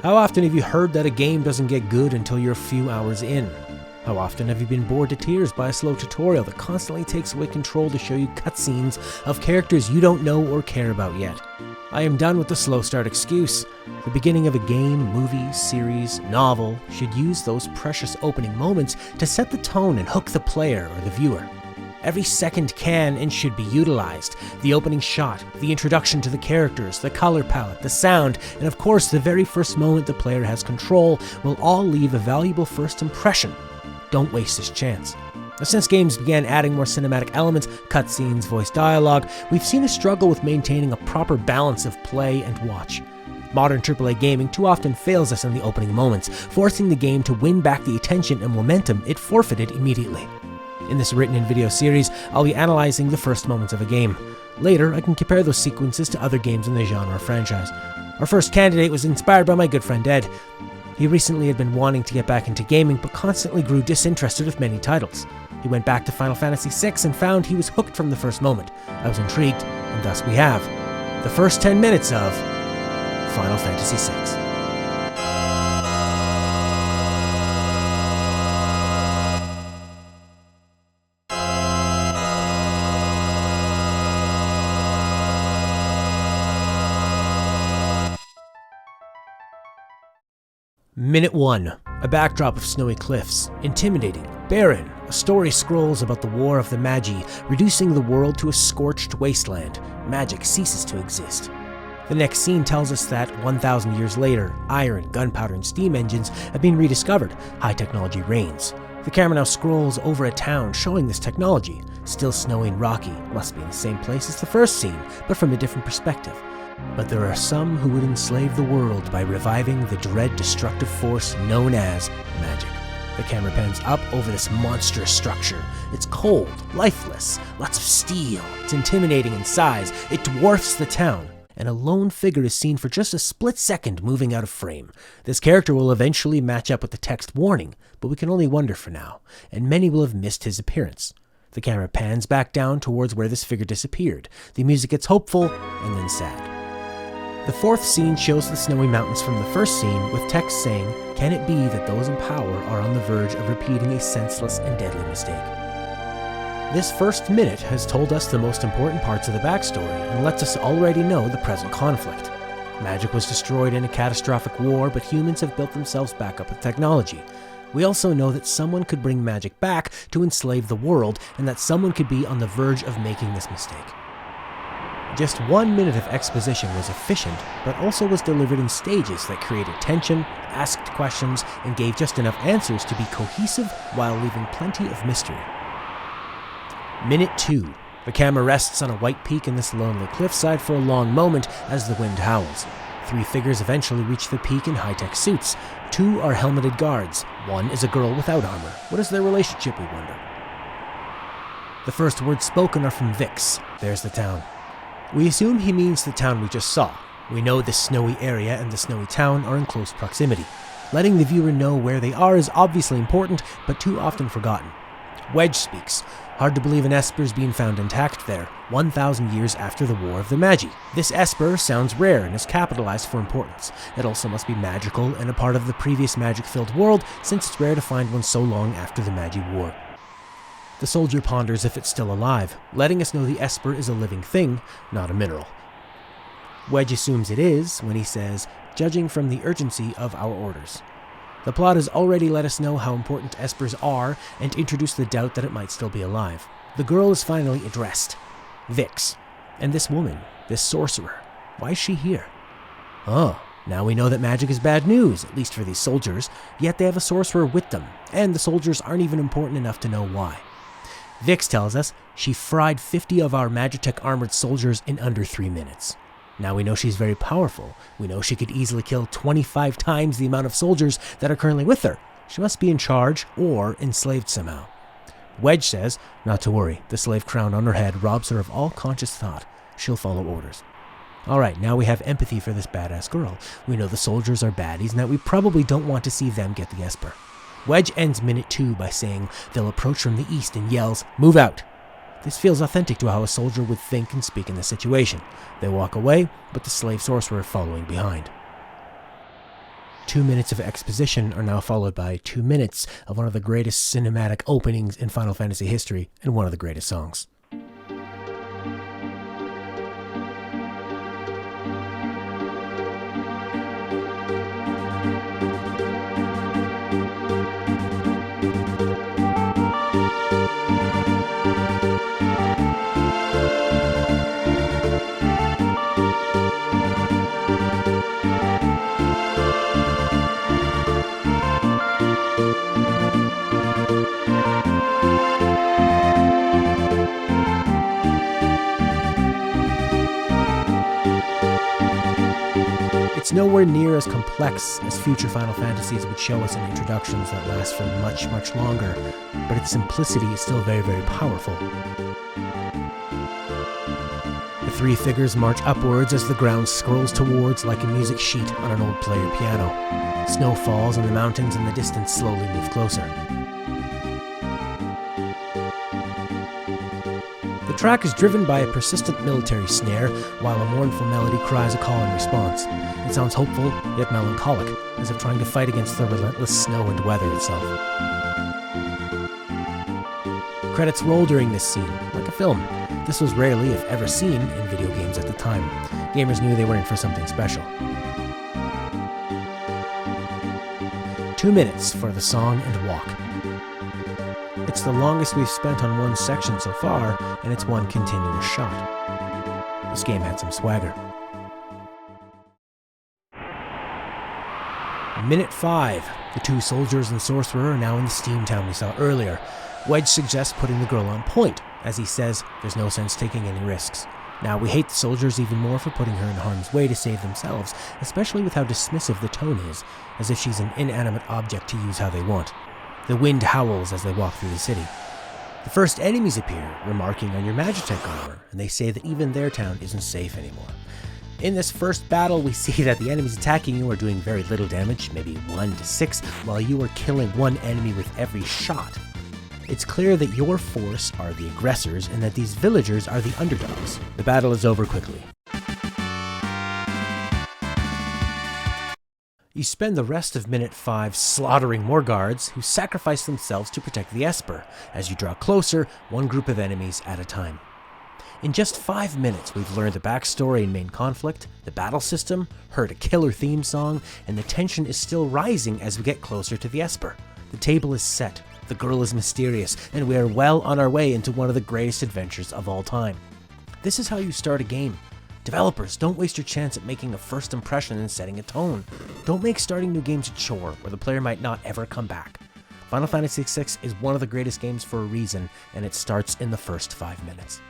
How often have you heard that a game doesn't get good until you're a few hours in? How often have you been bored to tears by a slow tutorial that constantly takes away control to show you cutscenes of characters you don't know or care about yet? I am done with the slow start excuse. The beginning of a game, movie, series, novel should use those precious opening moments to set the tone and hook the player or the viewer. Every second can and should be utilized. The opening shot, the introduction to the characters, the color palette, the sound, and of course the very first moment the player has control will all leave a valuable first impression. Don't waste this chance. Now, since games began adding more cinematic elements, cutscenes, voice dialogue, we've seen a struggle with maintaining a proper balance of play and watch. Modern AAA gaming too often fails us in the opening moments, forcing the game to win back the attention and momentum it forfeited immediately. In this written and video series, I'll be analyzing the first moments of a game. Later, I can compare those sequences to other games in the genre or franchise. Our first candidate was inspired by my good friend Ed. He recently had been wanting to get back into gaming, but constantly grew disinterested with many titles. He went back to Final Fantasy VI and found he was hooked from the first moment. I was intrigued, and thus we have the first 10 minutes of Final Fantasy VI. Minute 1. A backdrop of snowy cliffs. Intimidating. Barren. A story scrolls about the War of the Magi, reducing the world to a scorched wasteland. Magic ceases to exist. The next scene tells us that 1,000 years later, iron, gunpowder, and steam engines have been rediscovered. High technology reigns. The camera now scrolls over a town showing this technology. Still snowy and rocky. Must be in the same place as the first scene, but from a different perspective. But there are some who would enslave the world by reviving the dread destructive force known as magic. The camera pans up over this monstrous structure. It's cold, lifeless, lots of steel. It's intimidating in size. It dwarfs the town. And a lone figure is seen for just a split second moving out of frame. This character will eventually match up with the text warning, but we can only wonder for now, and many will have missed his appearance. The camera pans back down towards where this figure disappeared. The music gets hopeful, and then sad. The fourth scene shows the snowy mountains from the first scene with text saying, "Can it be that those in power are on the verge of repeating a senseless and deadly mistake?" This first minute has told us the most important parts of the backstory and lets us already know the present conflict. Magic was destroyed in a catastrophic war, but humans have built themselves back up with technology. We also know that someone could bring magic back to enslave the world, and that someone could be on the verge of making this mistake. Just 1 minute of exposition was efficient, but also was delivered in stages that created tension, asked questions, and gave just enough answers to be cohesive while leaving plenty of mystery. Minute 2. The camera rests on a white peak in this lonely cliffside for a long moment as the wind howls. 3 figures eventually reach the peak in high-tech suits. 2 are helmeted guards. 1 is a girl without armor. What is their relationship, we wonder? The first words spoken are from Vix. There's the town. We assume he means the town we just saw. We know the snowy area and the snowy town are in close proximity. Letting the viewer know where they are is obviously important, but too often forgotten. Wedge speaks. Hard to believe an Esper's being found intact there, 1,000 years after the War of the Magi. This Esper sounds rare and is capitalized for importance. It also must be magical and a part of the previous magic-filled world, since it's rare to find one so long after the Magi War. The soldier ponders if it's still alive, letting us know the Esper is a living thing, not a mineral. Wedge assumes it is when he says, "Judging from the urgency of our orders." The plot has already let us know how important Espers are and introduced the doubt that it might still be alive. The girl is finally addressed. Vix. And this woman, this sorcerer, why is she here? Oh, now we know that magic is bad news, at least for these soldiers, yet they have a sorcerer with them, and the soldiers aren't even important enough to know why. Vix tells us she fried 50 of our Magitech armored soldiers in under 3 minutes. Now we know she's very powerful. We know she could easily kill 25 times the amount of soldiers that are currently with her. She must be in charge or enslaved somehow. Wedge says, not to worry, the slave crown on her head robs her of all conscious thought. She'll follow orders. Alright, now we have empathy for this badass girl. We know the soldiers are baddies and that we probably don't want to see them get the Esper. Wedge ends minute 2 by saying they'll approach from the east and yells, "Move out!" This feels authentic to how a soldier would think and speak in this situation. They walk away, but the slave sorcerer following behind. 2 minutes of exposition are now followed by 2 minutes of one of the greatest cinematic openings in Final Fantasy history and one of the greatest songs. It's nowhere near as complex as future Final Fantasies would show us in introductions that last for much, much longer, but its simplicity is still very, very powerful. The three figures march upwards as the ground scrolls towards like a music sheet on an old player piano. Snow falls and the mountains in the distance slowly move closer. The track is driven by a persistent military snare, while a mournful melody cries a call in response. It sounds hopeful, yet melancholic, as if trying to fight against the relentless snow and weather itself. Credits roll during this scene, like a film. This was rarely, if ever, seen in video games at the time. Gamers knew they were in for something special. 2 minutes for the song and walk. It's the longest we've spent on one section so far, and it's one continuous shot. This game had some swagger. Minute 5. The two soldiers and sorcerer are now in the steam town we saw earlier. Wedge suggests putting the girl on point, as he says there's no sense taking any risks. Now, we hate the soldiers even more for putting her in harm's way to save themselves, especially with how dismissive the tone is, as if she's an inanimate object to use how they want. The wind howls as they walk through the city. The first enemies appear, remarking on your Magitech armor, and they say that even their town isn't safe anymore. In this first battle, we see that the enemies attacking you are doing very little damage, maybe 1 to 6, while you are killing one enemy with every shot. It's clear that your force are the aggressors and that these villagers are the underdogs. The battle is over quickly. You spend the rest of minute 5 slaughtering more guards who sacrifice themselves to protect the Esper, as you draw closer, one group of enemies at a time. In just 5 minutes, we've learned the backstory and main conflict, the battle system, heard a killer theme song, and the tension is still rising as we get closer to the Esper. The table is set, the girl is mysterious, and we are well on our way into one of the greatest adventures of all time. This is how you start a game. Developers, don't waste your chance at making a first impression and setting a tone. Don't make starting new games a chore where the player might not ever come back. Final Fantasy VI is one of the greatest games for a reason, and it starts in the first 5 minutes.